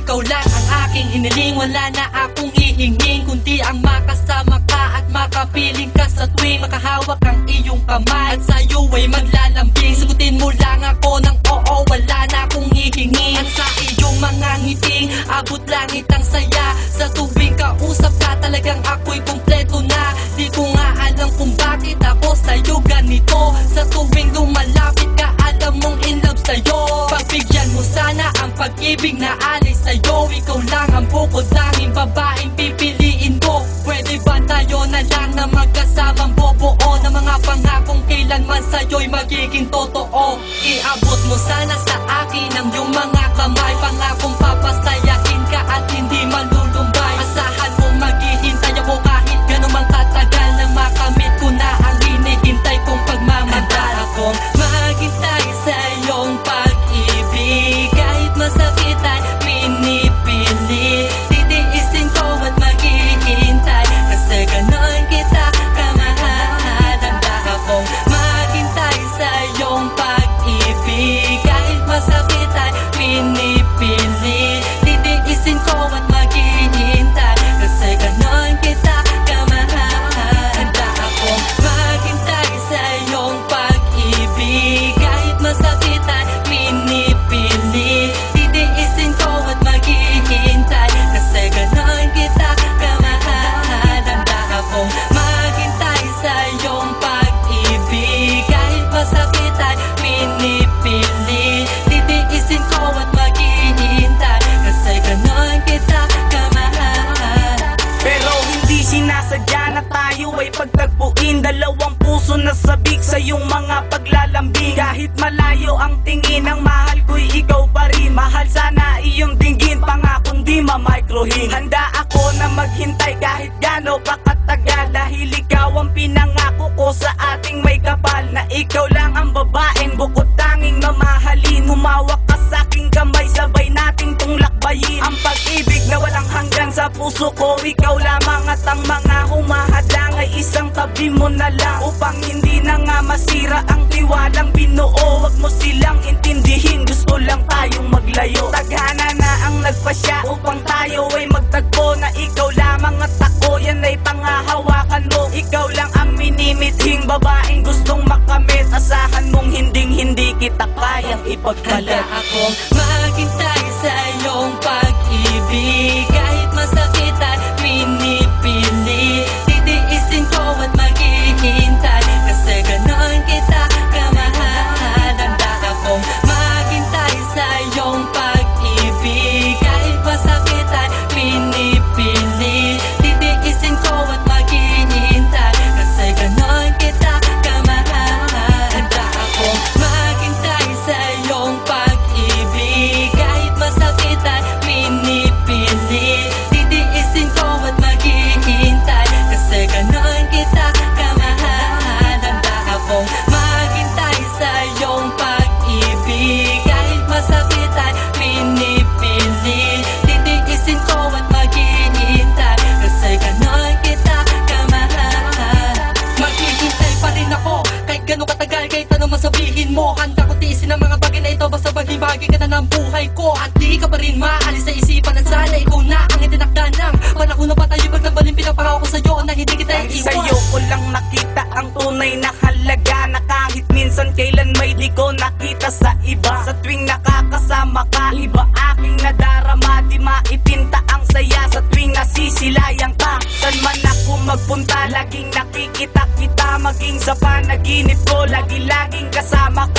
ikaw lang ang aking hiniling. Wala na akong ihinging kundi ang makasama ka at makapiling ka sa tuwing makahawak ang iyong kamay at sa'yo ay maglalambing. Sagutin mo lang ako ng oo, wala na akong hihingi. At sa iyong mga ngiting abot langit ang saya. Sa tuwing kausap ka talagang ako'y kumpleto na. Di ko nga alam kung bakit ako sa'yo ganito. Sa tuwing lumalapit ka alam mong in love sa'yo. Pagbigyan mo sana ang pag-ibig na alay sa'yo. Ikaw lang ang bukod tanging babaeng pipiliin ko. Pwede ba tayo na lang na magkasamang bubuo ng mga pangakong kailanman sa'yo'y magiging totoo. Iabot mo sana sa akin ang iyong mga kamay. Pangakong papasayain ka at hindi malulumbay. Asahan mo maghihintay ako kahit gano'n mang katagal na makamit ko na ang hinihintay kong pagmamahal. Akong maghintay sa iyong pag-ibig kahit masakit ay pinipili. Titiisin ko at maghihintay kasi gano'n kita kamahal. Handa akong maghintay sa iyong pag-ibig kahit masakit ay pinipili. Titiisin ko at maghihintay kasi gano'n kita kamahal. Handa akong maghintay sa iyong pag-ibig kahit masakit ay pinipili. Titiisin ko at maghihintay kasi gano'n kita kamahal. Handa akong maghintay sa iyong pag-ibig kahit masakit ay pinipili. Titiisin ko at maghihintay kasi gano'n kita kamahal. Pero hindi sinasadya na tayo ay pagtagpuin. Dalawang puso na sabik sa iyong mga paglalambing. Kahit malayo ang tingin, ang mahal ko'y ikaw pa rin. Mahal sana iyong dinggin, pangakong di ma-microhin. Handa ako na maghintay kahit gano pa katagal. Dahil ikaw ang pinangako ko sa ating may kapal. Na ikaw lang ang babaeng bukod tanging mamahalin. Humawak ka sa aking kamay, sabay nating tong lakbayin. Ang pag-ibig na walang hanggan sa puso ko, ikaw lamang at ang mga humahadlang ay isang tabi mo na lang. Upang hindi na nga masira ang tiwalang binuo. Wag mo silang intindihin, gusto lang tayong maglayo. Tadhana na ang nagpasya upang tayo ay magtagpo. Na ikaw lamang at ako, yan ay pangahawakan mo. Ikaw lang ang minimithing babaeng gustong makamit. Asahan mong hindi kita kayang ipagpalit. Handa akong maghintay sa iyong pag-ibig kahit masakit at pinipili. Titiisin ko at maghihintay kasi gano'n kita kamahal. Handa akong maghintay sa iyong pag-ibig kahit masakit at pinipili. Titiisin ko at maghihintay kasi gano'n kita kamahal. Handa akong maghintay sa iyong pag-ibig kahit masakit at pinipili. Titiisin ko at maghihintay kasi gano'n kita kamahal. Handa akong maghintay sa iyong pag-ibig kahit masakit at pinipili. Titiisin ko at maghihintay kasi gano'n kita kamahal. Maghihintay pa rin ako kahit gano'n katagal, kahit ano masabihin mo. Handa ko tiisin ang mga bagay na ito basta bahagi ka na ng buhay ko. At di ka pa rin maalis sa isipan at sana ikaw na ang itinakda ng panahon na ba tayo pagtambalin. Pinapangako ko sa'yo na hindi kita iiwan. Sa'yo ko lang nakita ang tunay na halaga. Na kahit minsan kailan may di ko nakita sa iba. Sa tuwing nakakasama ka, iba aking nadarama. Di maipinta ang saya sa tuwing nasisilayan ka. San man ako magpunta, laging nakikita kita. Maging sa panaginip ko, lagi-laging kasama ka.